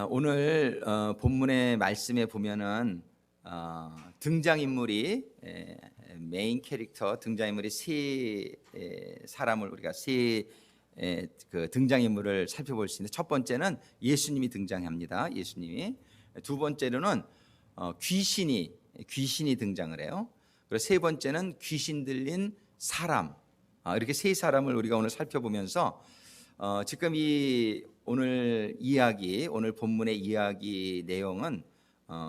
오늘 본문의 말씀에 보면은 등장인물이 메인 캐릭터 등장인물이 사람을 우리가 그 등장인물을 살펴볼 수 있는데, 첫 번째는 예수님이 등장합니다. 예수님이. 두 번째로는 귀신이 등장을 해요. 그리고 세 번째는 귀신 들린 사람. 이렇게 세 사람을 우리가 오늘 살펴보면서 지금 오늘 본문의 이야기 내용은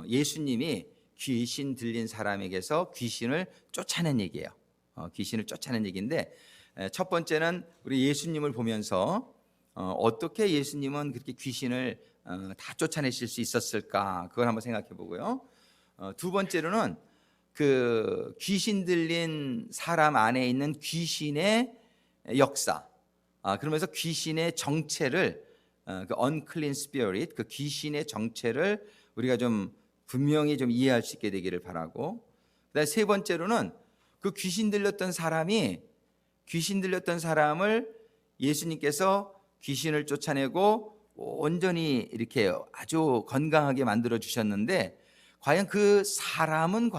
예수님이 귀신 들린 사람에게서 귀신을 쫓아낸 얘기예요. 귀신을 쫓아낸 얘기인데, 첫 번째는 우리 예수님을 보면서 어떻게 예수님은 그렇게 귀신을 다 쫓아내실 수 있었을까, 그걸 한번 생각해 보고요. 두 번째로는 그 귀신 들린 사람 안에 있는 귀신의 역사, 그러면서 귀신의 정체를, 그 unclean spirit, 그 귀신의 정체를 우리가 좀 분명히 좀 이해할 수 있게 되기를 바라고, 그다음에 세 번째로는 그 귀신 들렸던 사람을 예수님께서 귀신을 쫓아내고 온전히 이렇게 아주 건강하게 만들어 주셨는데, 과연 그 사람은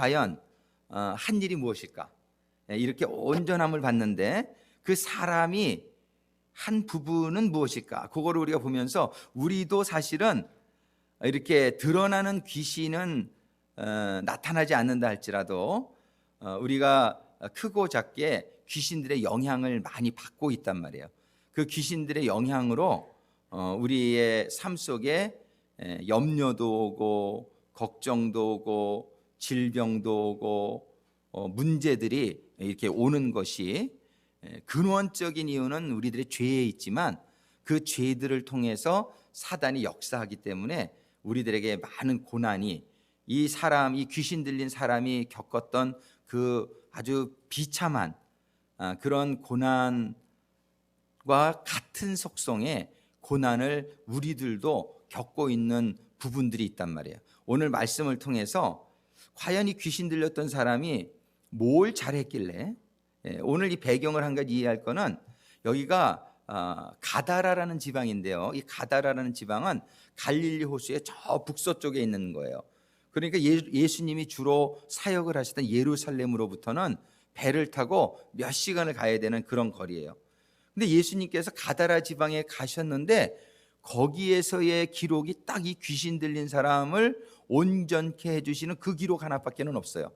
한 일이 무엇일까? 이렇게 온전함을 받는데 그 사람이 한 부분은 무엇일까? 그거를 우리가 보면서 우리도 사실은 이렇게 드러나는 귀신은 나타나지 않는다 할지라도 우리가 크고 작게 귀신들의 영향을 많이 받고 있단 말이에요. 그 귀신들의 영향으로 우리의 삶 속에 염려도 오고 걱정도 오고 질병도 오고 문제들이 이렇게 오는 것이, 근원적인 이유는 우리들의 죄에 있지만 그 죄들을 통해서 사단이 역사하기 때문에 우리들에게 많은 고난이, 이 귀신 들린 사람이 겪었던 그 아주 비참한 그런 고난과 같은 속성의 고난을 우리들도 겪고 있는 부분들이 있단 말이에요. 오늘 말씀을 통해서 과연 이 귀신 들렸던 사람이 뭘 잘했길래, 오늘 이 배경을 한 가지 이해할 거는, 여기가 가다라라는 지방인데요, 이 가다라라는 지방은 갈릴리 호수의 저 북서쪽에 있는 거예요. 그러니까 예수님이 주로 사역을 하시던 예루살렘으로부터는 배를 타고 몇 시간을 가야 되는 그런 거리예요. 근데 예수님께서 가다라 지방에 가셨는데 거기에서의 기록이 딱 이 귀신 들린 사람을 온전케 해주시는 그 기록 하나밖에는 없어요.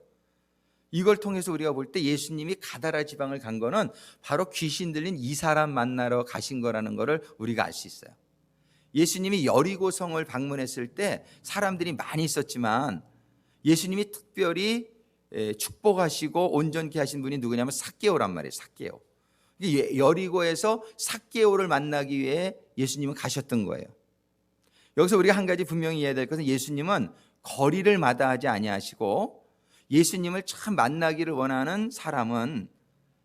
이걸 통해서 우리가 볼 때 예수님이 가다라 지방을 간 거는 바로 귀신 들린 이 사람 만나러 가신 거라는 것을 우리가 알 수 있어요. 예수님이 여리고 성을 방문했을 때 사람들이 많이 있었지만 예수님이 특별히 축복하시고 온전케 하신 분이 누구냐면 삭개오란 말이에요. 삭개오. 여리고에서 삭개오를 만나기 위해 예수님은 가셨던 거예요. 여기서 우리가 한 가지 분명히 이해해야 될 것은, 예수님은 거리를 마다하지 아니하시고 예수님을 참 만나기를 원하는 사람은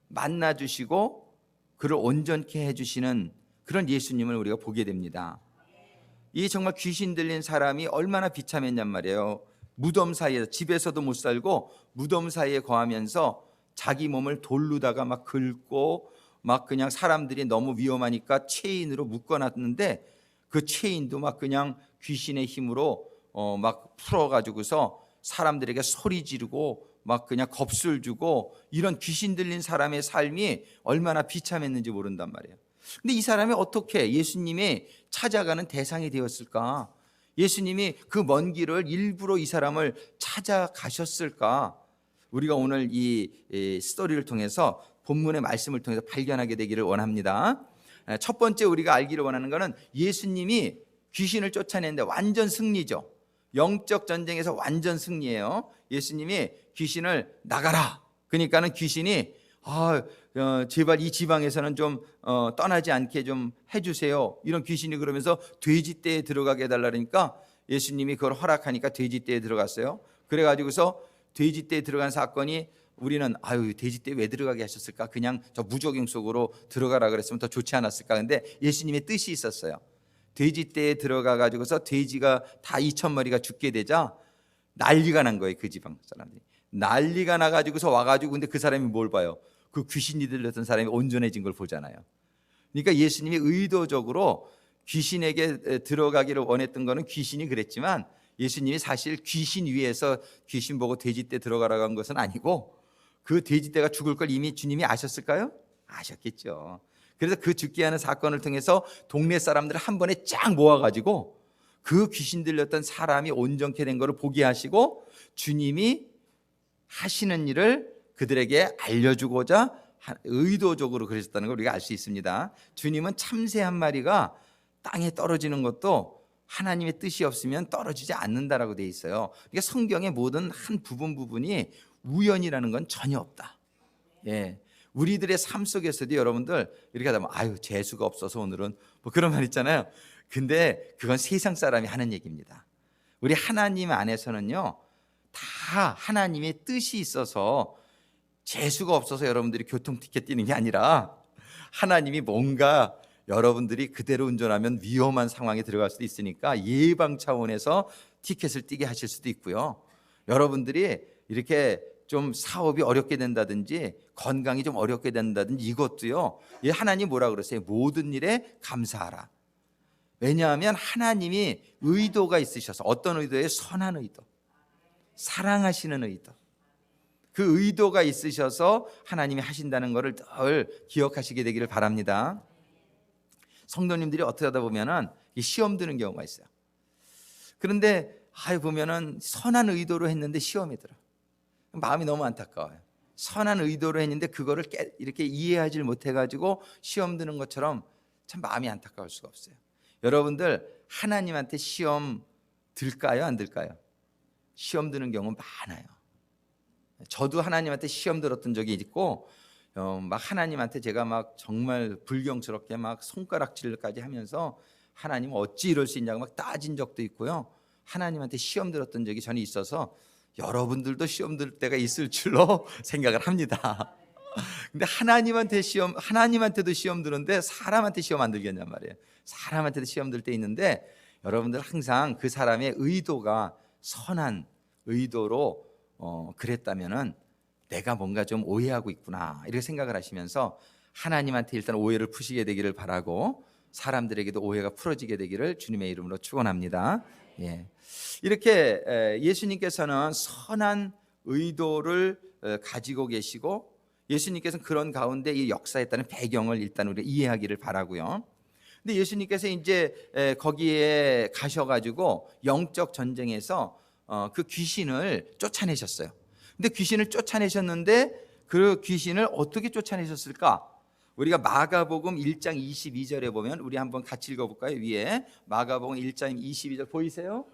만나주시고 그를 온전케 해주시는 그런 예수님을 우리가 보게 됩니다. 이 정말 귀신 들린 사람이 얼마나 비참했냔 말이에요. 무덤 사이에서, 집에서도 못 살고 무덤 사이에 거하면서 자기 몸을 돌루다가 막 긁고 막 그냥 사람들이 너무 위험하니까 체인으로 묶어놨는데 그 체인도 막 그냥 귀신의 힘으로 막 풀어가지고서 사람들에게 소리 지르고 막 그냥 겁술 주고, 이런 귀신 들린 사람의 삶이 얼마나 비참했는지 모른단 말이에요. 근데 이 사람이 어떻게 예수님이 찾아가는 대상이 되었을까? 예수님이 그 먼 길을 일부러 이 사람을 찾아가셨을까? 우리가 오늘 이 스토리를 통해서, 본문의 말씀을 통해서 발견하게 되기를 원합니다. 첫 번째 우리가 알기를 원하는 것은, 예수님이 귀신을 쫓아내는데 완전 승리죠. 영적 전쟁에서 완전 승리예요. 예수님이 귀신을 나가라, 그러니까는 귀신이 제발 이 지방에서는 좀 떠나지 않게 좀 해주세요, 이런 귀신이 그러면서 돼지떼에 들어가게 해달라니까 예수님이 그걸 허락하니까 돼지떼에 들어갔어요. 그래가지고서 돼지떼에 들어간 사건이, 우리는 돼지떼에 왜 들어가게 하셨을까, 그냥 저 무적용 속으로 들어가라 그랬으면 더 좋지 않았을까. 근데 예수님의 뜻이 있었어요. 돼지떼에 들어가 가지고서 돼지가 다 2,000마리가 죽게 되자 난리가 난 거예요. 그 지방 사람들이 난리가 나 가지고서 와가지고, 근데 그 사람이 뭘 봐요? 그 귀신이 들렸던 사람이 온전해진 걸 보잖아요. 그러니까 예수님이 의도적으로 귀신에게 들어가기를 원했던 거는 귀신이 그랬지만 예수님이 사실 귀신 위에서 귀신 보고 돼지떼 들어가라고 한 것은 아니고 그 돼지떼가 죽을 걸 이미 주님이 아셨을까요? 아셨겠죠. 그래서 그 죽게 하는 사건을 통해서 동네 사람들을 한 번에 쫙 모아가지고 그 귀신 들렸던 사람이 온전케 된 것을 보게 하시고 주님이 하시는 일을 그들에게 알려주고자 의도적으로 그러셨다는 걸 우리가 알 수 있습니다. 주님은 참새 한 마리가 땅에 떨어지는 것도 하나님의 뜻이 없으면 떨어지지 않는다라고 되어 있어요. 그러니까 성경의 모든 한 부분이 우연이라는 건 전혀 없다. 예. 우리들의 삶 속에서도 여러분들 이렇게 하다 보면 아유 재수가 없어서 오늘은 뭐 그런 말 있잖아요. 근데 그건 세상 사람이 하는 얘기입니다. 우리 하나님 안에서는요 다 하나님의 뜻이 있어서 재수가 없어서 여러분들이 교통 티켓 뛰는 게 아니라 하나님이 뭔가 여러분들이 그대로 운전하면 위험한 상황에 들어갈 수도 있으니까 예방 차원에서 티켓을 뛰게 하실 수도 있고요. 여러분들이 이렇게 좀 사업이 어렵게 된다든지 건강이 좀 어렵게 된다든지 이것도요. 하나님 뭐라 그러세요? 모든 일에 감사하라. 왜냐하면 하나님이 의도가 있으셔서 어떤 의도예요? 선한 의도, 사랑하시는 의도. 그 의도가 있으셔서 하나님이 하신다는 것을 늘 기억하시게 되기를 바랍니다. 성도님들이 어떻게 하다 보면은 시험 드는 경우가 있어요. 그런데 보면은 선한 의도로 했는데 시험이 들어. 마음이 너무 안타까워요. 선한 의도로 했는데 그거를 이렇게 이해하지 못해가지고 시험 드는 것처럼 참 마음이 안타까울 수가 없어요. 여러분들 하나님한테 시험 들까요? 안 들까요? 시험 드는 경우 많아요. 저도 하나님한테 시험 들었던 적이 있고 막 하나님한테 제가 막 정말 불경스럽게 막 손가락질까지 하면서 하나님 어찌 이럴 수 있냐고 막 따진 적도 있고요. 하나님한테 시험 들었던 적이 전에 있어서 여러분들도 시험 들 때가 있을 줄로 생각을 합니다. 근데 하나님한테도 시험 드는데 사람한테 시험 안 들겠냔 말이에요. 사람한테도 시험 들 때 있는데 여러분들 항상 그 사람의 의도가 선한 의도로 그랬다면은 내가 뭔가 좀 오해하고 있구나 이렇게 생각을 하시면서 하나님한테 일단 오해를 푸시게 되기를 바라고 사람들에게도 오해가 풀어지게 되기를 주님의 이름으로 축원합니다. 예. 이렇게 예수님께서는 선한 의도를 가지고 계시고 예수님께서는 그런 가운데 이 역사했다는 배경을 일단 우리가 이해하기를 바라고요. 근데 예수님께서 이제 거기에 가셔가지고 영적 전쟁에서 그 귀신을 쫓아내셨어요. 근데 귀신을 쫓아내셨는데 그 귀신을 어떻게 쫓아내셨을까? 우리가 마가복음 1장 22절에 보면 우리 한번 같이 읽어볼까요? 위에 마가복음 1장 22절 보이세요?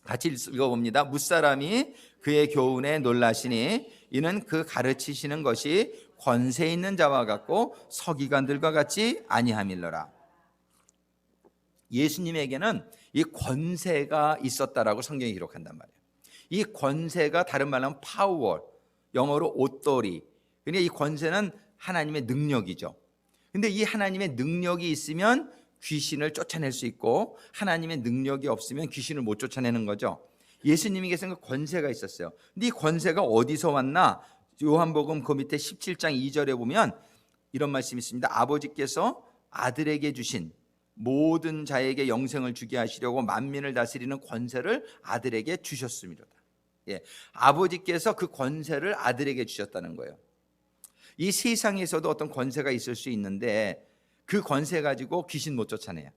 같이 읽어봅니다. 무사람이 그의 교훈에 놀라시니 이는 그 가르치시는 것이 권세 있는 자와 같고 서기관들과 같이 아니함일러라. 예수님에게는 이 권세가 있었다라고 성경이 기록한단 말이에요. 이 권세가 다른 말로 하면 파워, 영어로 오토리. 그러니까 이 권세는 하나님의 능력이죠. 근데 이 하나님의 능력이 있으면 귀신을 쫓아낼 수 있고 하나님의 능력이 없으면 귀신을 못 쫓아내는 거죠. 예수님에게서는 권세가 있었어요. 근데 이 권세가 어디서 왔나? 요한복음 그 밑에 17장 2절에 보면 이런 말씀이 있습니다. 아버지께서 아들에게 주신 모든 자에게 영생을 주게 하시려고 만민을 다스리는 권세를 아들에게 주셨습니다. 예, 아버지께서 그 권세를 아들에게 주셨다는 거예요. 이 세상에서도 어떤 권세가 있을 수 있는데 그 권세 가지고 귀신 못 쫓아내요.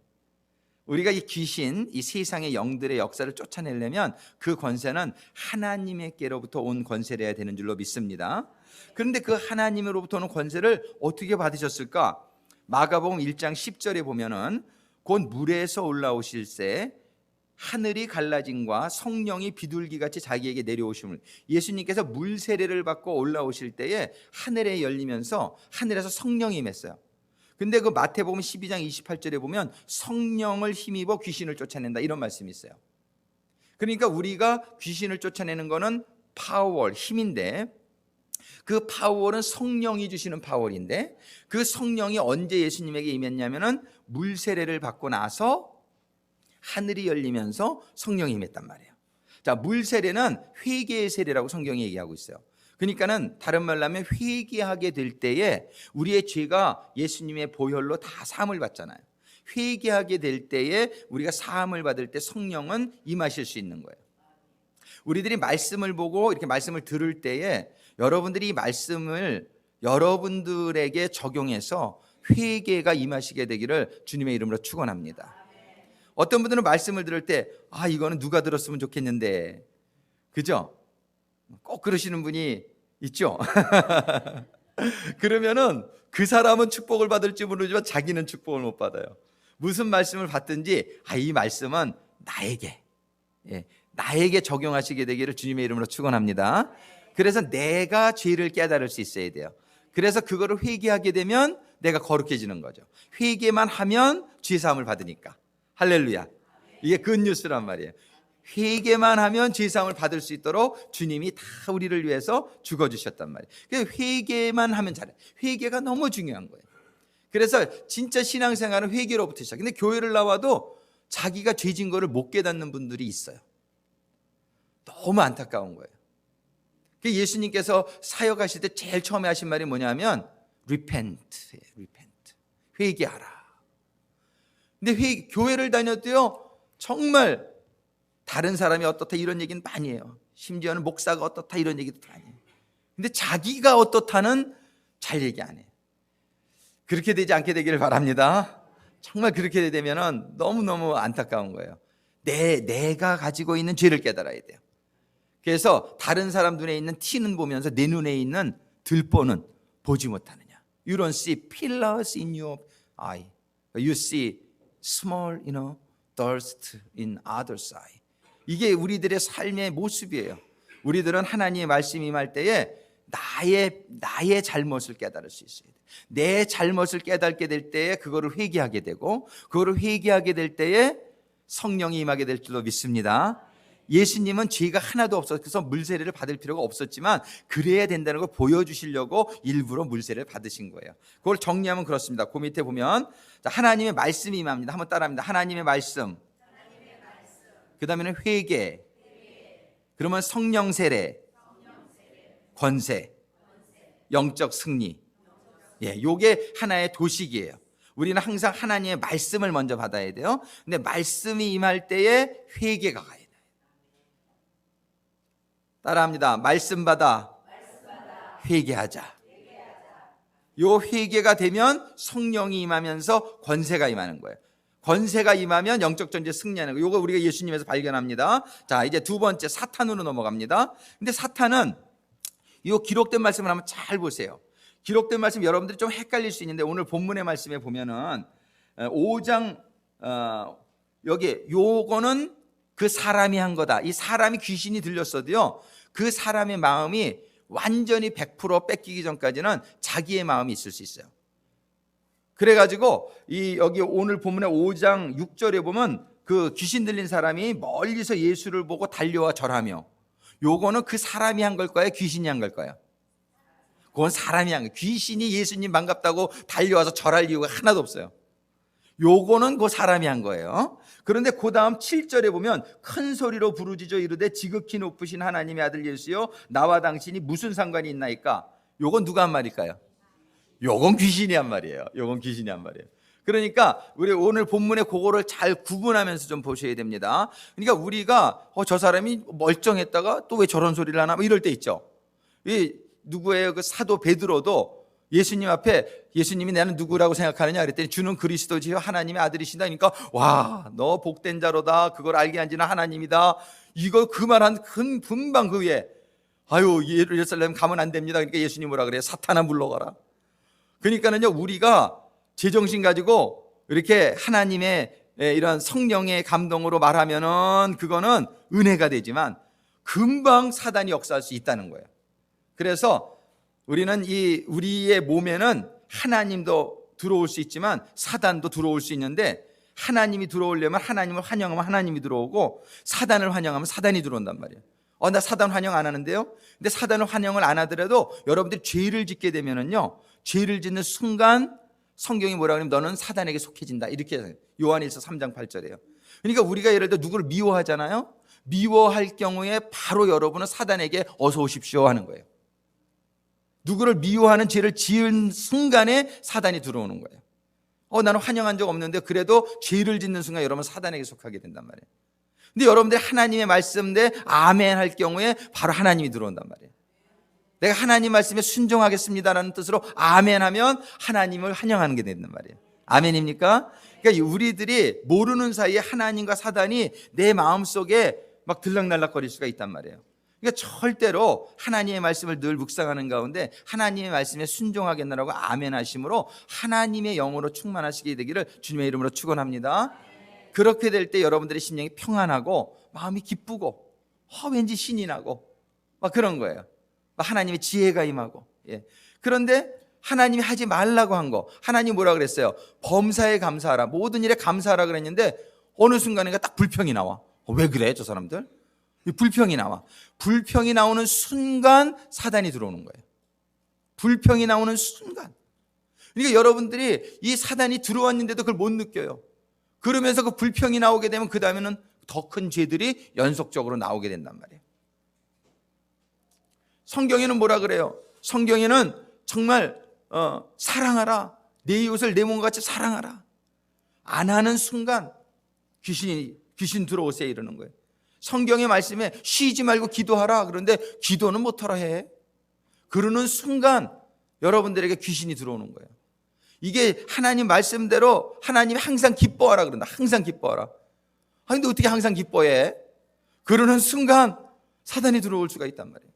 우리가 이 귀신, 이 세상의 영들의 역사를 쫓아내려면 그 권세는 하나님께로부터 온 권세를 해야 되는 줄로 믿습니다. 그런데 그 하나님으로부터 오는 권세를 어떻게 받으셨을까? 마가복음 1장 10절에 보면은 곧 물에서 올라오실새 하늘이 갈라짐과 성령이 비둘기같이 자기에게 내려오심을, 예수님께서 물 세례를 받고 올라오실 때에 하늘에 열리면서 하늘에서 성령이 임했어요. 근데 그 마태복음 12장 28절에 보면 성령을 힘입어 귀신을 쫓아낸다 이런 말씀이 있어요. 그러니까 우리가 귀신을 쫓아내는 거는 파워, 힘인데 그 파워는 성령이 주시는 파워인데 그 성령이 언제 예수님에게 임했냐면은 물 세례를 받고 나서 하늘이 열리면서 성령이 임했단 말이에요. 자, 물 세례는 회개의 세례라고 성경이 얘기하고 있어요. 그러니까는 다른 말로 하면 회개하게 될 때에 우리의 죄가 예수님의 보혈로 다 사함을 받잖아요. 회개하게 될 때에 우리가 사함을 받을 때 성령은 임하실 수 있는 거예요. 우리들이 말씀을 보고 이렇게 말씀을 들을 때에 여러분들이 이 말씀을 여러분들에게 적용해서 회개가 임하시게 되기를 주님의 이름으로 축원합니다. 어떤 분들은 말씀을 들을 때 이거는 누가 들었으면 좋겠는데, 그죠? 꼭 그러시는 분이 있죠. 그러면은 그 사람은 축복을 받을지 모르지만 자기는 축복을 못 받아요. 무슨 말씀을 받든지 이 말씀은 나에게 적용하시게 되기를 주님의 이름으로 축원합니다. 그래서 내가 죄를 깨달을 수 있어야 돼요. 그래서 그거를 회개하게 되면 내가 거룩해지는 거죠. 회개만 하면 죄 사함을 받으니까. 할렐루야. 이게 굿뉴스란 말이에요. 회개만 하면 죄 사함을 받을 수 있도록 주님이 다 우리를 위해서 죽어주셨단 말이에요. 그래서 회개만 하면 잘해. 회개가 너무 중요한 거예요. 그래서 진짜 신앙생활은 회개로부터 시작. 근데 교회를 나와도 자기가 죄진 거를 못 깨닫는 분들이 있어요. 너무 안타까운 거예요. 예수님께서 사역하실 때 제일 처음에 하신 말이 뭐냐면 repent. 회개하라. 근데 교회를 다녔도요, 정말 다른 사람이 어떻다 이런 얘기는 많이 해요. 심지어는 목사가 어떻다 이런 얘기도 많이 해요. 근데 자기가 어떻다는 잘 얘기 안 해요. 그렇게 되지 않게 되기를 바랍니다. 정말 그렇게 되면 너무너무 안타까운 거예요. 내가 가지고 있는 죄를 깨달아야 돼요. 그래서 다른 사람 눈에 있는 티는 보면서 내 눈에 있는 들보는 보지 못하느냐. You don't see pillars in your eye. You see small, dust in others' eye. 이게 우리들의 삶의 모습이에요. 우리들은 하나님의 말씀이 임할 때에 나의 잘못을 깨달을 수 있어야 돼요. 내 잘못을 깨닫게 될 때에 그거를 회개하게 되고, 그거를 회개하게 될 때에 성령이 임하게 될 줄로 믿습니다. 예수님은 죄가 하나도 없어서 물세례를 받을 필요가 없었지만 그래야 된다는 걸 보여주시려고 일부러 물세례를 받으신 거예요. 그걸 정리하면 그렇습니다. 그 밑에 보면 하나님의 말씀이 임합니다. 한번 따라합니다. 하나님의 말씀. 그 다음에는 회개. 그러면 성령 세례, 권세, 영적 승리. 요게 하나의 도식이에요. 우리는 항상 하나님의 말씀을 먼저 받아야 돼요. 근데 말씀이 임할 때에 회개가 가야 돼요. 따라합니다. 말씀 받아 회개하자. 요 회개가 되면 성령이 임하면서 권세가 임하는 거예요. 권세가 임하면 영적 전쟁 승리하는 거예요. 요거 우리가 예수님에서 발견합니다. 자, 이제 두 번째 사탄으로 넘어갑니다. 근데 사탄은 요 기록된 말씀을 한번 잘 보세요. 기록된 말씀 여러분들이 좀 헷갈릴 수 있는데 오늘 본문의 말씀에 보면은 5장 여기 요거는 그 사람이 한 거다. 이 사람이 귀신이 들렸어도요, 그 사람의 마음이 완전히 100% 뺏기기 전까지는 자기의 마음이 있을 수 있어요. 그래가지고 여기 오늘 본문의 5장 6절에 보면 그 귀신 들린 사람이 멀리서 예수를 보고 달려와 절하며, 요거는 그 사람이 한 걸까요? 귀신이 한 걸까요? 그건 사람이 한 거예요. 귀신이 예수님 반갑다고 달려와서 절할 이유가 하나도 없어요. 요거는 그 사람이 한 거예요. 그런데 그 다음 7절에 보면 큰 소리로 부르짖어 이르되 지극히 높으신 하나님의 아들 예수여 나와 당신이 무슨 상관이 있나이까. 요건 누가 한 말일까요? 요건 귀신이 한 말이에요. 요건 귀신이 한 말이에요. 그러니까 우리 오늘 본문의 그거를 잘 구분하면서 좀 보셔야 됩니다. 그러니까 우리가 저 사람이 멀쩡했다가 또 왜 저런 소리를 하나 뭐 이럴 때 있죠. 이 누구예요? 그 사도 베드로도 예수님 앞에 예수님이 나는 누구라고 생각하느냐 그랬더니 주는 그리스도지요 하나님의 아들이시다. 그러니까 와, 너 복된 자로다. 그걸 알게 한 지는 하나님이다. 이거 그 말한 금방 그 위에 예루살렘 가면 안 됩니다. 그러니까 예수님 뭐라 그래요? 사탄아 물러가라. 그러니까는요, 우리가 제정신 가지고 이렇게 하나님의 이런 성령의 감동으로 말하면은 그거는 은혜가 되지만 금방 사단이 역사할 수 있다는 거예요. 그래서 우리는 우리의 몸에는 하나님도 들어올 수 있지만 사단도 들어올 수 있는데, 하나님이 들어오려면 하나님을 환영하면 하나님이 들어오고 사단을 환영하면 사단이 들어온단 말이에요. 나 사단 환영 안 하는데요? 근데 사단을 환영을 안 하더라도 여러분들이 죄를 짓게 되면은요, 죄를 짓는 순간 성경이 뭐라 그러냐면 너는 사단에게 속해진다. 이렇게 해요. 요한일서 3장 8절이에요. 그러니까 우리가 예를 들어 누구를 미워하잖아요. 미워할 경우에 바로 여러분은 사단에게 어서 오십시오 하는 거예요. 누구를 미워하는 죄를 지은 순간에 사단이 들어오는 거예요. 나는 환영한 적 없는데 그래도 죄를 짓는 순간 여러분 사단에게 속하게 된단 말이에요. 근데 여러분들이 하나님의 말씀에 아멘 할 경우에 바로 하나님이 들어온단 말이에요. 내가 하나님 말씀에 순종하겠습니다라는 뜻으로 아멘 하면 하나님을 환영하는 게 된단 말이에요. 아멘입니까? 그러니까 우리들이 모르는 사이에 하나님과 사단이 내 마음속에 막 들락날락거릴 수가 있단 말이에요. 그러니까 절대로 하나님의 말씀을 늘 묵상하는 가운데 하나님의 말씀에 순종하겠노라고 아멘 하심으로 하나님의 영으로 충만하시게 되기를 주님의 이름으로 축원합니다. 그렇게 될 때 여러분들의 심령이 평안하고 마음이 기쁘고 왠지 신이 나고 막 그런 거예요. 막 하나님의 지혜가 임하고. 그런데 하나님이 하지 말라고 한 거, 하나님 뭐라 그랬어요? 범사에 감사하라, 모든 일에 감사하라 그랬는데 어느 순간에 딱 불평이 나와. 왜 그래 저 사람들? 불평이 나와. 불평이 나오는 순간 사단이 들어오는 거예요. 불평이 나오는 순간. 그러니까 여러분들이 이 사단이 들어왔는데도 그걸 못 느껴요. 그러면서 그 불평이 나오게 되면 그 다음에는 더 큰 죄들이 연속적으로 나오게 된단 말이에요. 성경에는 뭐라 그래요? 성경에는 정말 사랑하라, 내 이웃을 내 몸같이 사랑하라. 안 하는 순간 귀신 들어오세요 이러는 거예요. 성경의 말씀에 쉬지 말고 기도하라 그런데 기도는 못하라 해. 그러는 순간 여러분들에게 귀신이 들어오는 거예요. 이게 하나님 말씀대로 하나님이 항상 기뻐하라 그런다. 항상 기뻐하라. 근데 어떻게 항상 기뻐해? 그러는 순간 사단이 들어올 수가 있단 말이에요.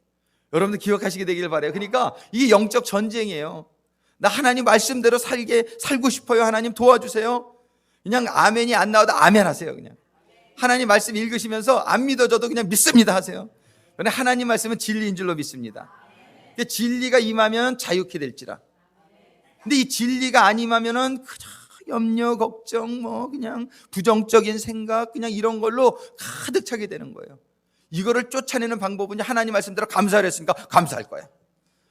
여러분들 기억하시게 되길 바라요. 그러니까 이게 영적 전쟁이에요. 나 하나님 말씀대로 살고 싶어요. 하나님 도와주세요. 그냥 아멘이 안 나와도 아멘 하세요. 그냥 하나님 말씀 읽으시면서 안 믿어져도 그냥 믿습니다 하세요. 그런데 하나님 말씀은 진리인 줄로 믿습니다. 진리가 임하면 자유케 될지라. 근데 이 진리가 안 임하면은 그저 염려, 걱정, 그냥 부정적인 생각, 그냥 이런 걸로 가득 차게 되는 거예요. 이거를 쫓아내는 방법은 하나님 말씀대로 감사를 했으니까 감사할 거야.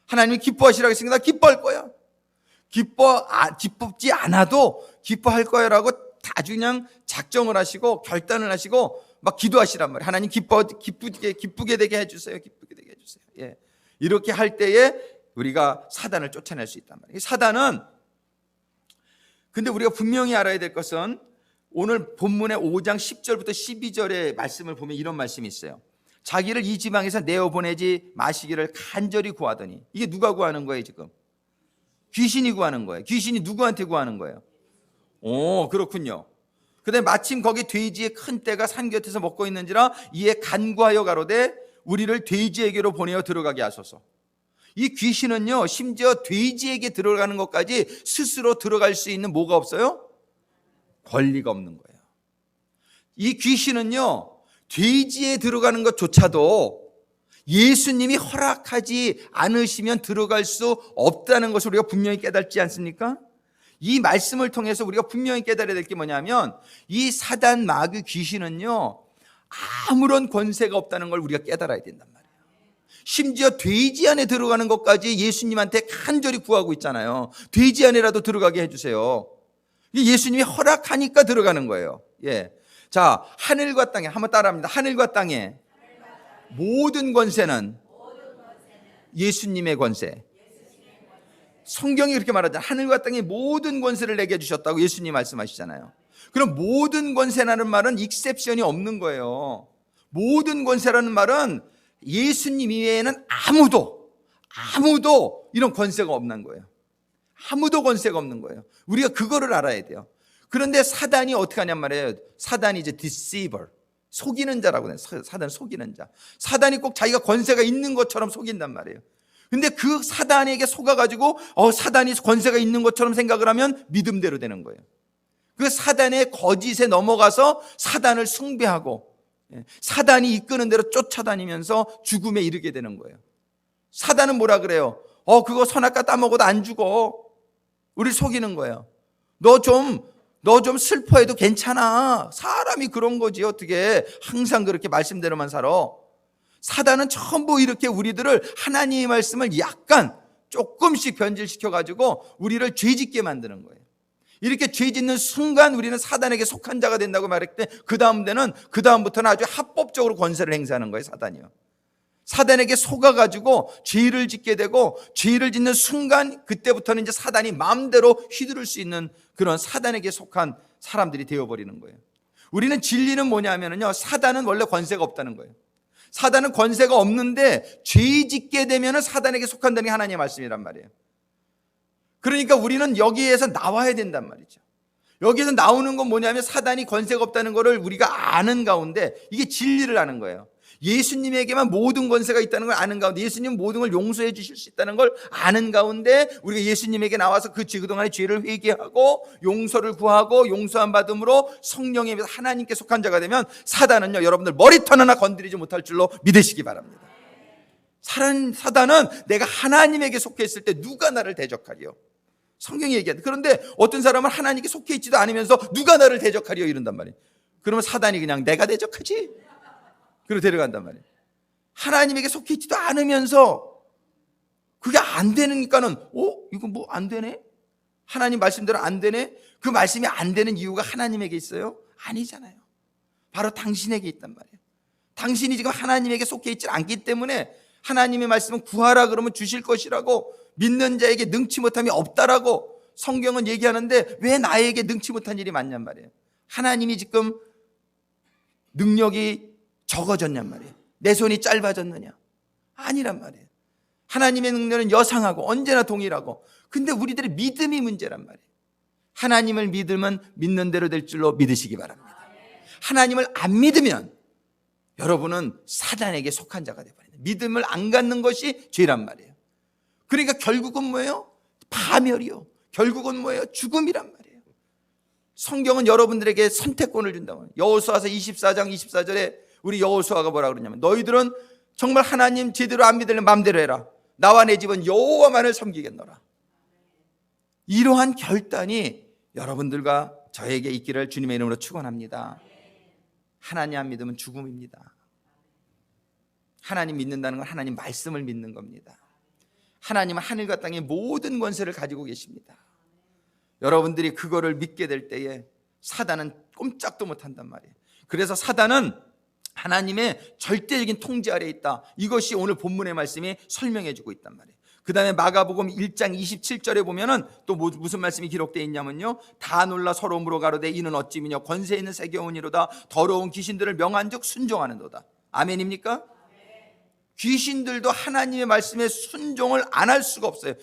하나님이 기뻐하시라고 했으니까 나 기뻐할 거야. 기쁘지 않아도 기뻐할 거야라고 아주 그냥 작정을 하시고 결단을 하시고 막 기도하시란 말이에요. 하나님 기쁘게 되게 해주세요. 기쁘게 되게 해주세요. 이렇게 할 때에 우리가 사단을 쫓아낼 수 있단 말이에요. 사단은 근데 우리가 분명히 알아야 될 것은 오늘 본문의 5장 10절부터 12절의 말씀을 보면 이런 말씀이 있어요. 자기를 이 지방에서 내어보내지 마시기를 간절히 구하더니. 이게 누가 구하는 거예요 지금? 귀신이 구하는 거예요. 귀신이 누구한테 구하는 거예요? 그렇군요. 그다음에 마침 거기 돼지의 큰 떼가 산 곁에서 먹고 있는지라 이에 간구하여 가로되 우리를 돼지에게로 보내어 들어가게 하소서. 이 귀신은요 심지어 돼지에게 들어가는 것까지 스스로 들어갈 수 있는 뭐가 없어요? 권리가 없는 거예요. 이 귀신은요 돼지에 들어가는 것조차도 예수님이 허락하지 않으시면 들어갈 수 없다는 것을 우리가 분명히 깨닫지 않습니까? 이 말씀을 통해서 우리가 분명히 깨달아야 될 게 뭐냐면 이 사단 마귀 귀신은요 아무런 권세가 없다는 걸 우리가 깨달아야 된단 말이에요. 심지어 돼지 안에 들어가는 것까지 예수님한테 간절히 구하고 있잖아요. 돼지 안에라도 들어가게 해주세요. 예수님이 허락하니까 들어가는 거예요. 자, 하늘과 땅에 한번 따라합니다. 하늘과 땅에 모든 권세는 예수님의 권세. 성경이 그렇게 말하잖아요. 하늘과 땅에 모든 권세를 내게 주셨다고 예수님 말씀하시잖아요. 그럼 모든 권세라는 말은 익셉션이 없는 거예요. 모든 권세라는 말은 예수님 이외에는 아무도 이런 권세가 없는 거예요. 아무도 권세가 없는 거예요. 우리가 그거를 알아야 돼요. 그런데 사단이 어떻게 하냔 말이에요. 사단이 이제 deceiver, 속이는 자라고 해요. 사단은 속이는 자. 사단이 꼭 자기가 권세가 있는 것처럼 속인단 말이에요. 근데 그 사단에게 속아가지고 사단이 권세가 있는 것처럼 생각을 하면 믿음대로 되는 거예요. 그 사단의 거짓에 넘어가서 사단을 숭배하고 사단이 이끄는 대로 쫓아다니면서 죽음에 이르게 되는 거예요. 사단은 뭐라 그래요? 그거 선악과 따먹어도 안 죽어. 우리 속이는 거예요. 너 좀 슬퍼해도 괜찮아. 사람이 그런 거지. 어떻게 항상 그렇게 말씀대로만 살아. 사단은 전부 이렇게 우리들을 하나님의 말씀을 약간 조금씩 변질시켜가지고 우리를 죄짓게 만드는 거예요. 이렇게 죄짓는 순간 우리는 사단에게 속한 자가 된다고 말했을 때 그 다음부터는 아주 합법적으로 권세를 행사하는 거예요. 사단에게 속아가지고 죄를 짓게 되고, 죄를 짓는 순간 그때부터는 이제 사단이 마음대로 휘두를 수 있는 그런 사단에게 속한 사람들이 되어버리는 거예요. 우리는 진리는 뭐냐면요, 사단은 원래 권세가 없다는 거예요. 사단은 권세가 없는데 죄 짓게 되면 사단에게 속한다는 게 하나님의 말씀이란 말이에요. 그러니까 우리는 여기에서 나와야 된단 말이죠. 여기에서 나오는 건 뭐냐면 사단이 권세가 없다는 것을 우리가 아는 가운데, 이게 진리를 아는 거예요. 예수님에게만 모든 권세가 있다는 걸 아는 가운데, 예수님 모든 걸 용서해 주실 수 있다는 걸 아는 가운데, 우리가 예수님에게 나와서 그동안의 죄를 회개하고 용서를 구하고 용서함 받음으로 성령에 비해서 하나님께 속한 자가 되면, 사단은요, 여러분들 머리털 하나 건드리지 못할 줄로 믿으시기 바랍니다. 사단은 내가 하나님에게 속해 있을 때 누가 나를 대적하리요? 성경이 얘기한다. 그런데 어떤 사람은 하나님께 속해 있지도 않으면서 누가 나를 대적하리요? 이런단 말이에요. 그러면 사단이 그냥 내가 대적하지? 그리고 데려간단 말이에요. 하나님에게 속해 있지도 않으면서 그게 안 되니까는, 이거 뭐 안 되네? 하나님 말씀대로 안 되네? 그 말씀이 안 되는 이유가 하나님에게 있어요? 아니잖아요. 바로 당신에게 있단 말이에요. 당신이 지금 하나님에게 속해 있지 않기 때문에 하나님의 말씀은 구하라 그러면 주실 것이라고, 믿는 자에게 능치 못함이 없다라고 성경은 얘기하는데, 왜 나에게 능치 못한 일이 많냔 말이에요. 하나님이 지금 능력이 적어졌냔 말이에요. 내 손이 짧아졌느냐? 아니란 말이에요. 하나님의 능력은 여상하고 언제나 동일하고, 근데 우리들의 믿음이 문제란 말이에요. 하나님을 믿으면 믿는 대로 될 줄로 믿으시기 바랍니다. 하나님을 안 믿으면 여러분은 사단에게 속한 자가 되어버립니다. 믿음을 안 갖는 것이 죄란 말이에요. 그러니까 결국은 뭐예요? 파멸이요. 결국은 뭐예요? 죽음이란 말이에요. 성경은 여러분들에게 선택권을 준다고. 여호수아서 24장 24절에 우리 여호수아가 뭐라 그러냐면, 너희들은 정말 하나님 제대로 안 믿으면 마음대로 해라. 나와 내 집은 여호와만을 섬기겠노라. 이러한 결단이 여러분들과 저에게 있기를 주님의 이름으로 축원합니다. 하나님 안 믿으면 죽음입니다. 하나님 믿는다는 건 하나님 말씀을 믿는 겁니다. 하나님은 하늘과 땅의 모든 권세를 가지고 계십니다. 여러분들이 그거를 믿게 될 때에 사단은 꼼짝도 못한단 말이에요. 그래서 사단은 하나님의 절대적인 통제 아래에 있다. 이것이 오늘 본문의 말씀이 설명해 주고 있단 말이에요. 그 다음에 마가복음 1장 27절에 보면은 또 무슨 말씀이 기록되어 있냐면요, 다 놀라 서로 물어 가로되 이는 어찌미뇨 권세 있는 세계원이로다 더러운 귀신들을 명한즉 순종하는도다. 아멘입니까? 귀신들도 하나님의 말씀에 순종을 안 할 수가 없어요.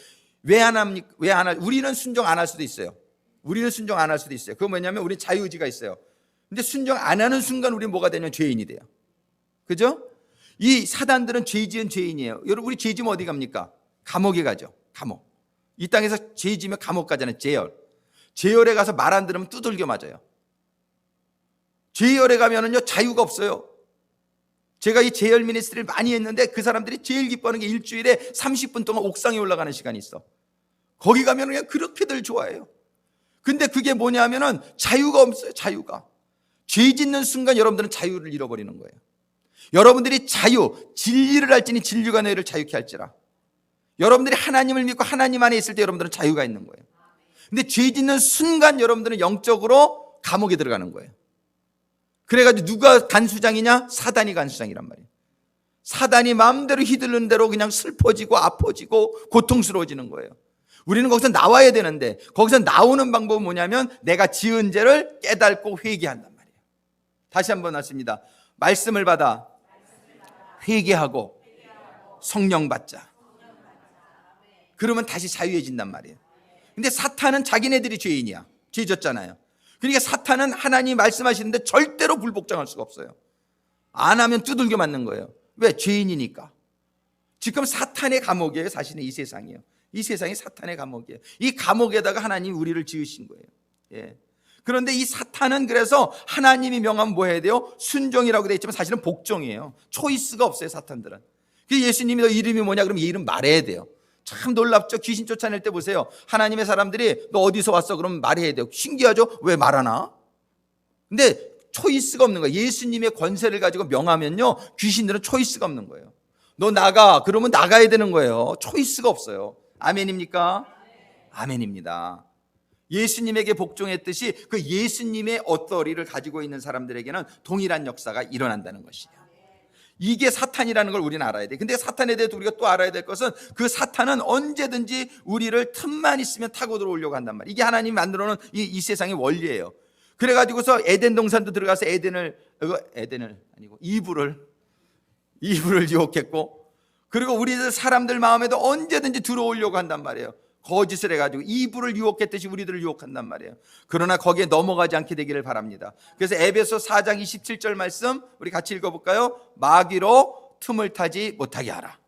왜 안 합니까? 왜 안 할? 우리는 순종 안 할 수도 있어요. 우리는 순종 안 할 수도 있어요. 그건 뭐냐면 우리 자유의지가 있어요. 근데 순종 안 하는 순간 우리 뭐가 되냐면 죄인이 돼요. 그죠? 이 사단들은 죄 지은 죄인이에요. 여러분, 우리 죄 지면 어디 갑니까? 감옥에 가죠. 감옥. 이 땅에서 죄 지면 감옥 가잖아요. 재열. 재열에 가서 말 안 들으면 두들겨 맞아요. 재열에 가면은요, 자유가 없어요. 제가 이 재열 미니스트리를 많이 했는데 그 사람들이 제일 기뻐하는 게 일주일에 30분 동안 옥상에 올라가는 시간이 있어. 거기 가면 그냥 그렇게들 좋아해요. 근데 그게 뭐냐면은 자유가 없어요. 자유가. 죄 짓는 순간 여러분들은 자유를 잃어버리는 거예요. 여러분들이 진리를 알지니 진리가 너희를 자유케 할지라. 여러분들이 하나님을 믿고 하나님 안에 있을 때 여러분들은 자유가 있는 거예요. 근데 죄 짓는 순간 여러분들은 영적으로 감옥에 들어가는 거예요. 그래가지고 누가 간수장이냐? 사단이 간수장이란 말이에요. 사단이 마음대로 휘두르는 대로 그냥 슬퍼지고 아파지고 고통스러워지는 거예요. 우리는 거기서 나와야 되는데, 거기서 나오는 방법은 뭐냐면 내가 지은 죄를 깨닫고 회개한단 말이에요. 다시 한번 하십니다. 말씀을 받아 회개하고 성령 받자. 그러면 다시 자유해진단 말이에요. 근데 사탄은 자기네들이 죄인이야. 죄 졌잖아요. 그러니까 사탄은 하나님이 말씀하시는데 절대로 불복종할 수가 없어요. 안 하면 두들겨 맞는 거예요. 왜? 죄인이니까. 지금 사탄의 감옥이에요. 사실은 이 세상이에요. 이 세상이 사탄의 감옥이에요. 이 감옥에다가 하나님이 우리를 지으신 거예요. 예. 그런데 이 사탄은 그래서 하나님이 명하면 뭐 해야 돼요? 순종이라고 되어 있지만 사실은 복종이에요. 초이스가 없어요, 사탄들은. 예수님이 너 이름이 뭐냐? 그러면 이 이름 말해야 돼요. 참 놀랍죠? 귀신 쫓아낼 때 보세요. 하나님의 사람들이 너 어디서 왔어? 그러면 말해야 돼요. 신기하죠? 왜 말하나? 근데 초이스가 없는 거예요. 예수님의 권세를 가지고 명하면요, 귀신들은 초이스가 없는 거예요. 너 나가. 그러면 나가야 되는 거예요. 초이스가 없어요. 아멘입니까? 아멘입니다. 예수님에게 복종했듯이 그 예수님의 어떠리를 가지고 있는 사람들에게는 동일한 역사가 일어난다는 것이에요. 이게 사탄이라는 걸 우리는 알아야 돼. 근데 사탄에 대해서 우리가 또 알아야 될 것은 그 사탄은 언제든지 우리를 틈만 있으면 타고 들어오려고 한단 말이에요. 이게 하나님이 만들어 놓은 이 세상의 원리예요. 그래가지고서 에덴 동산도 들어가서 이브를 유혹했고, 그리고 우리들 사람들 마음에도 언제든지 들어오려고 한단 말이에요. 거짓을 해가지고 이브를 유혹했듯이 우리들을 유혹한단 말이에요. 그러나 거기에 넘어가지 않게 되기를 바랍니다. 그래서 에베소 4장 27절 말씀 우리 같이 읽어볼까요? 마귀로 틈을 타지 못하게 하라.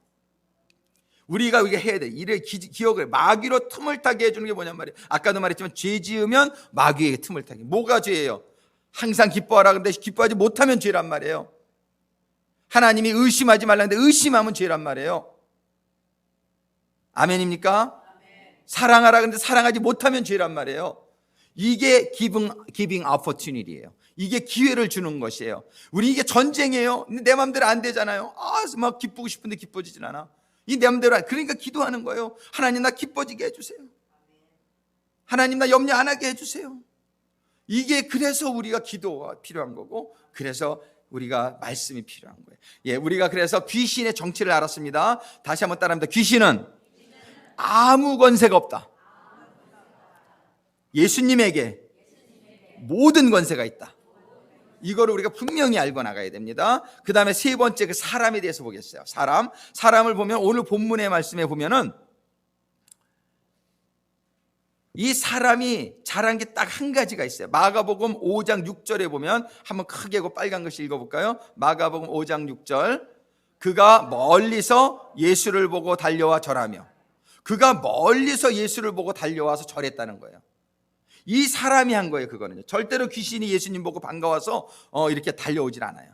우리가 이게 해야 돼. 이래 기억을, 마귀로 틈을 타게 해주는 게 뭐냔 말이에요. 아까도 말했지만 죄 지으면 마귀에게 틈을 타게. 뭐가 죄예요? 항상 기뻐하라. 근데 기뻐하지 못하면 죄란 말이에요. 하나님이 의심하지 말라는데 의심하면 죄란 말이에요. 아멘입니까? 사랑하라 근데 사랑하지 못하면 죄란 말이에요. 이게 giving opportunity예요. 이게 기회를 주는 것이에요. 우리 이게 전쟁이에요. 근데 내 마음대로 안 되잖아요. 막 기쁘고 싶은데 기뻐지진 않아. 이 내 마음대로 그러니까 기도하는 거예요. 하나님 나 기뻐지게 해주세요. 하나님 나 염려 안 하게 해주세요. 이게 그래서 우리가 기도가 필요한 거고, 그래서 우리가 말씀이 필요한 거예요. 예, 우리가 그래서 귀신의 정체를 알았습니다. 다시 한번 따라합니다. 귀신은 아무 권세가 없다. 예수님에게 모든 권세가 있다. 이거를 우리가 분명히 알고 나가야 됩니다. 그 다음에 세 번째 그 사람에 대해서 보겠어요. 사람을 보면 오늘 본문의 말씀에 보면은 이 사람이 잘한 게 딱 한 가지가 있어요. 마가복음 5장 6절에 보면 한번 크게 빨간 글씨 읽어볼까요? 마가복음 5장 6절. 그가 멀리서 예수를 보고 달려와 절하며. 그가 멀리서 예수를 보고 달려와서 절했다는 거예요. 이 사람이 한 거예요. 그거는요. 절대로 귀신이 예수님 보고 반가워서 이렇게 달려오질 않아요.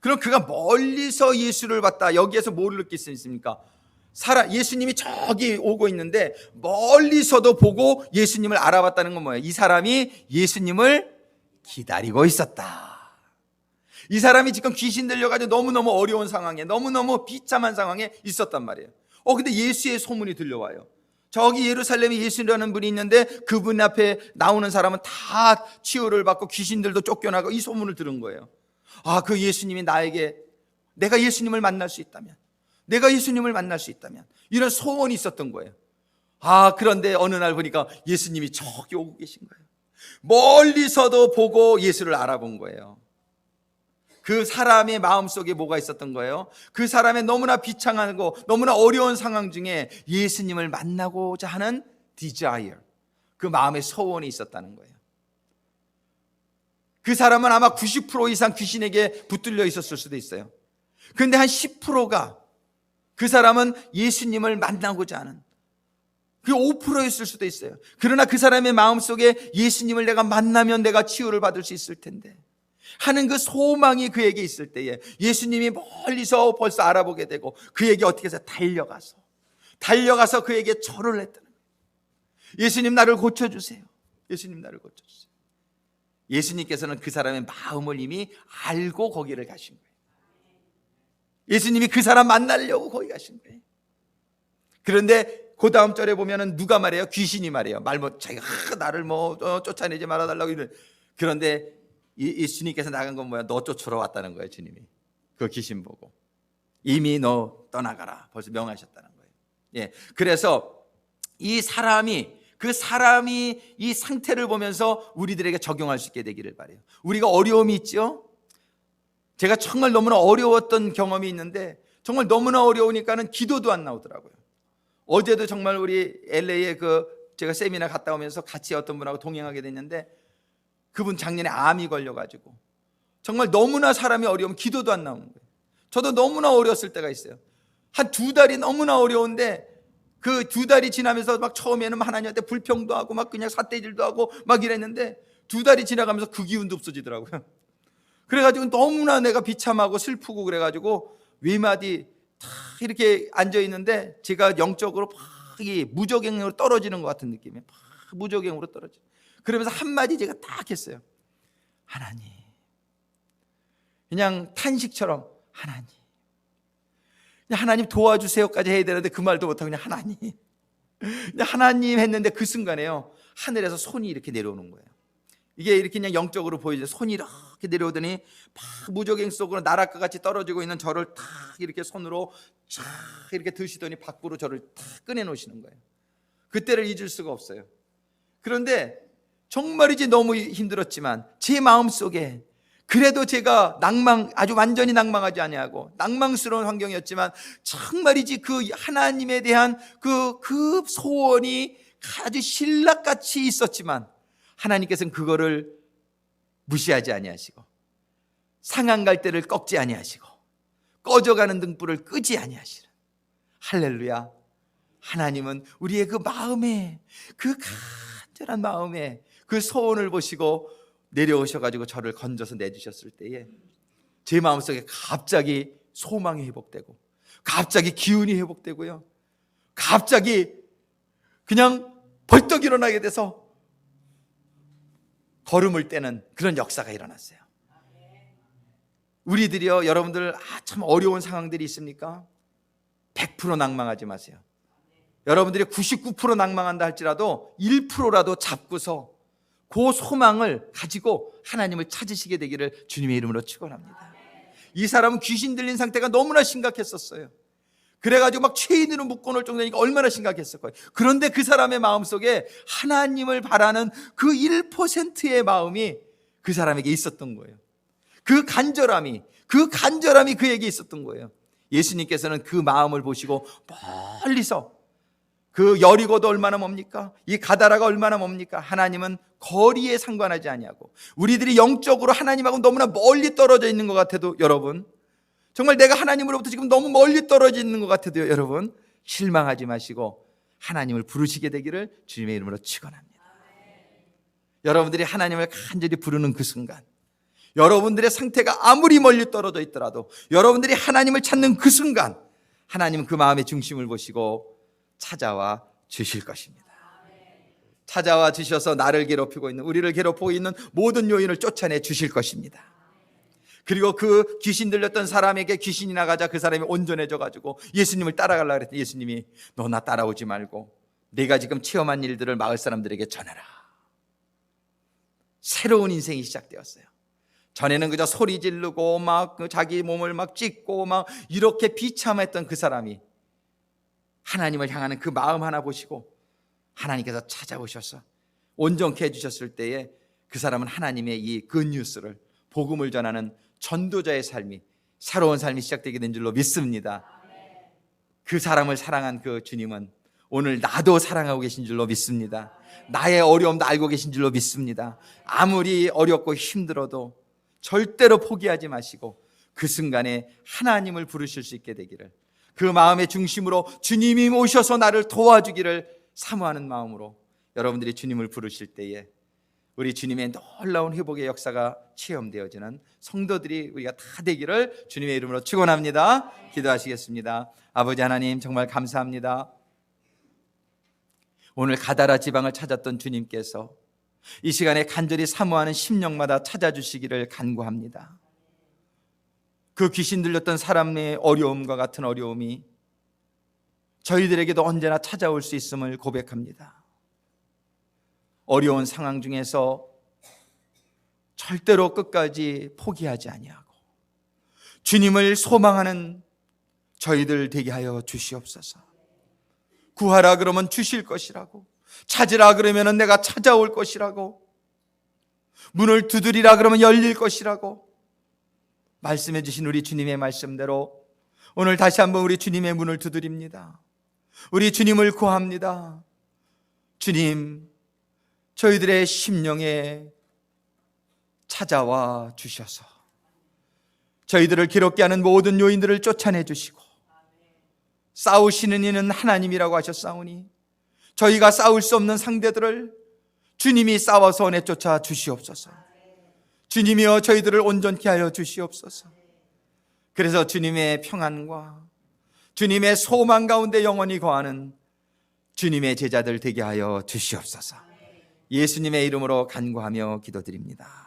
그럼 그가 멀리서 예수를 봤다. 여기에서 뭐를 느낄 수 있습니까? 예수님이 저기 오고 있는데 멀리서도 보고 예수님을 알아봤다는 건 뭐예요? 이 사람이 예수님을 기다리고 있었다. 이 사람이 지금 귀신 들려가지고 너무너무 어려운 상황에, 너무너무 비참한 상황에 있었단 말이에요. 근데 예수의 소문이 들려와요. 저기 예루살렘에 예수라는 분이 있는데 그분 앞에 나오는 사람은 다 치유를 받고 귀신들도 쫓겨나고, 이 소문을 들은 거예요. 그 예수님이 내가 예수님을 만날 수 있다면, 이런 소원이 있었던 거예요. 그런데 어느 날 보니까 예수님이 저기 오고 계신 거예요. 멀리서도 보고 예수를 알아본 거예요. 그 사람의 마음속에 뭐가 있었던 거예요? 그 사람의 너무나 비참하고 너무나 어려운 상황 중에 예수님을 만나고자 하는 desire, 그 마음의 소원이 있었다는 거예요. 그 사람은 아마 90% 이상 귀신에게 붙들려 있었을 수도 있어요. 그런데 한 10%가 그 사람은 예수님을 만나고자 하는, 그 5%였을 수도 있어요. 그러나 그 사람의 마음속에 예수님을 내가 만나면 내가 치유를 받을 수 있을 텐데 하는 그 소망이 그에게 있을 때에 예수님이 멀리서 벌써 알아보게 되고 그에게 어떻게 해서 달려가서 그에게 절을 했다는 거예요. 예수님 나를 고쳐주세요. 예수님께서는 그 사람의 마음을 이미 알고 거기를 가신 거예요. 예수님이 그 사람 만나려고 거기 가신 거예요. 그런데 그 다음 절에 보면은 누가 말해요? 귀신이 말해요. 자기가 나를 쫓아내지 말아달라고 이런. 그런데 예수님께서 나간 건 뭐야? 너 쫓으러 왔다는 거예요. 주님이 그 귀신 보고 이미 너 떠나가라 벌써 명하셨다는 거예요. 예, 그래서 그 사람이 이 상태를 보면서 우리들에게 적용할 수 있게 되기를 바라요. 우리가 어려움이 있죠. 제가 정말 너무나 어려웠던 경험이 있는데 정말 너무나 어려우니까는 기도도 안 나오더라고요. 어제도 정말 우리 LA에 제가 세미나 갔다 오면서 같이 어떤 분하고 동행하게 됐는데 그분 작년에 암이 걸려가지고 정말 너무나 사람이 어려우면 기도도 안 나오는 거예요. 저도 너무나 어려웠을 때가 있어요. 한 2달이 너무나 어려운데 그 2달이 지나면서 막 처음에는 하나님한테 불평도 하고 막 그냥 삿대질도 하고 막 이랬는데 2달이 지나가면서 그 기운도 없어지더라고요. 그래가지고 너무나 내가 비참하고 슬프고 그래가지고 외마디 다 이렇게 앉아있는데 제가 영적으로 막 무적행으로 떨어지는 것 같은 느낌이에요. 무적행으로 떨어져. 그러면서 한마디 제가 딱 했어요. 하나님. 그냥 탄식처럼 하나님 도와주세요까지 해야 되는데 그 말도 못하고 그냥 하나님 했는데 그 순간에요 하늘에서 손이 이렇게 내려오는 거예요. 이게 이렇게 그냥 영적으로 보이죠. 손이 이렇게 내려오더니 막 무적행 속으로 나락과 같이 떨어지고 있는 저를 탁 이렇게 손으로 쫙 이렇게 드시더니 밖으로 저를 탁 꺼내놓으시는 거예요. 그때를 잊을 수가 없어요. 그런데 정말이지 너무 힘들었지만 제 마음속에 그래도 제가 아주 완전히 낭망하지 아니하고 낭망스러운 환경이었지만 정말이지 그 하나님에 대한 그 소원이 아주 신락같이 있었지만 하나님께서는 그거를 무시하지 아니하시고 상한 갈대를 꺾지 아니하시고 꺼져가는 등불을 끄지 아니하시는, 할렐루야. 하나님은 우리의 그 마음에, 그 간절한 마음에 그 소원을 보시고 내려오셔가지고 저를 건져서 내주셨을 때에 제 마음속에 갑자기 소망이 회복되고 갑자기 기운이 회복되고요, 갑자기 그냥 벌떡 일어나게 돼서 걸음을 떼는 그런 역사가 일어났어요. 우리들이요, 여러분들 참 어려운 상황들이 있습니까? 100% 낭망하지 마세요. 여러분들이 99% 낭망한다 할지라도 1%라도 잡고서 그 소망을 가지고 하나님을 찾으시게 되기를 주님의 이름으로 축원합니다. 이 사람은 귀신 들린 상태가 너무나 심각했었어요. 그래가지고 막 죄인으로 묶어놓을 정도니까 얼마나 심각했을 거예요. 그런데 그 사람의 마음속에 하나님을 바라는 그 1%의 마음이 그 사람에게 있었던 거예요. 그 간절함이 그에게 있었던 거예요. 예수님께서는 그 마음을 보시고 멀리서, 그 여리고도 얼마나 멉니까? 이 가다라가 얼마나 멉니까? 하나님은 거리에 상관하지 아니하고 우리들이 영적으로 하나님하고 너무나 멀리 떨어져 있는 것 같아도, 여러분 정말 내가 하나님으로부터 지금 너무 멀리 떨어져 있는 것 같아도 여러분 실망하지 마시고 하나님을 부르시게 되기를 주님의 이름으로 축원합니다. 여러분들이 하나님을 간절히 부르는 그 순간, 여러분들의 상태가 아무리 멀리 떨어져 있더라도 여러분들이 하나님을 찾는 그 순간 하나님은 그 마음의 중심을 보시고 찾아와 주실 것입니다. 찾아와 주셔서 나를 괴롭히고 있는, 우리를 괴롭히고 있는 모든 요인을 쫓아내 주실 것입니다. 그리고 그 귀신 들렸던 사람에게 귀신이 나가자 그 사람이 온전해져 가지고 예수님을 따라가려고 그랬더니 예수님이 너 나 따라오지 말고 내가 지금 체험한 일들을 마을 사람들에게 전해라. 새로운 인생이 시작되었어요. 전에는 그저 소리 지르고 막 자기 몸을 막 찢고 막 이렇게 비참했던 그 사람이 하나님을 향하는 그 마음 하나 보시고 하나님께서 찾아오셔서 온전케 해주셨을 때에 그 사람은 하나님의 이 굿뉴스를, 복음을 전하는 전도자의 삶이, 새로운 삶이 시작되게 된 줄로 믿습니다. 그 사람을 사랑한 그 주님은 오늘 나도 사랑하고 계신 줄로 믿습니다. 나의 어려움도 알고 계신 줄로 믿습니다. 아무리 어렵고 힘들어도 절대로 포기하지 마시고 그 순간에 하나님을 부르실 수 있게 되기를, 그 마음의 중심으로 주님이 오셔서 나를 도와주기를 사모하는 마음으로 여러분들이 주님을 부르실 때에 우리 주님의 놀라운 회복의 역사가 체험되어지는 성도들이 우리가 다 되기를 주님의 이름으로 축원합니다. 기도하시겠습니다. 아버지 하나님, 정말 감사합니다. 오늘 가다라 지방을 찾았던 주님께서 이 시간에 간절히 사모하는 심령마다 찾아주시기를 간구합니다. 그 귀신 들렸던 사람의 어려움과 같은 어려움이 저희들에게도 언제나 찾아올 수 있음을 고백합니다. 어려운 상황 중에서 절대로 끝까지 포기하지 아니하고 주님을 소망하는 저희들 되게 하여 주시옵소서. 구하라 그러면 주실 것이라고, 찾으라 그러면 내가 찾아올 것이라고, 문을 두드리라 그러면 열릴 것이라고 말씀해 주신 우리 주님의 말씀대로 오늘 다시 한번 우리 주님의 문을 두드립니다. 우리 주님을 구합니다. 주님, 저희들의 심령에 찾아와 주셔서 저희들을 괴롭게 하는 모든 요인들을 쫓아내 주시고, 싸우시는 이는 하나님이라고 하셨사오니 저희가 싸울 수 없는 상대들을 주님이 싸워서 내쫓아 주시옵소서. 주님이여 저희들을 온전케 하여 주시옵소서. 그래서 주님의 평안과 주님의 소망 가운데 영원히 거하는 주님의 제자들 되게 하여 주시옵소서. 예수님의 이름으로 간구하며 기도드립니다.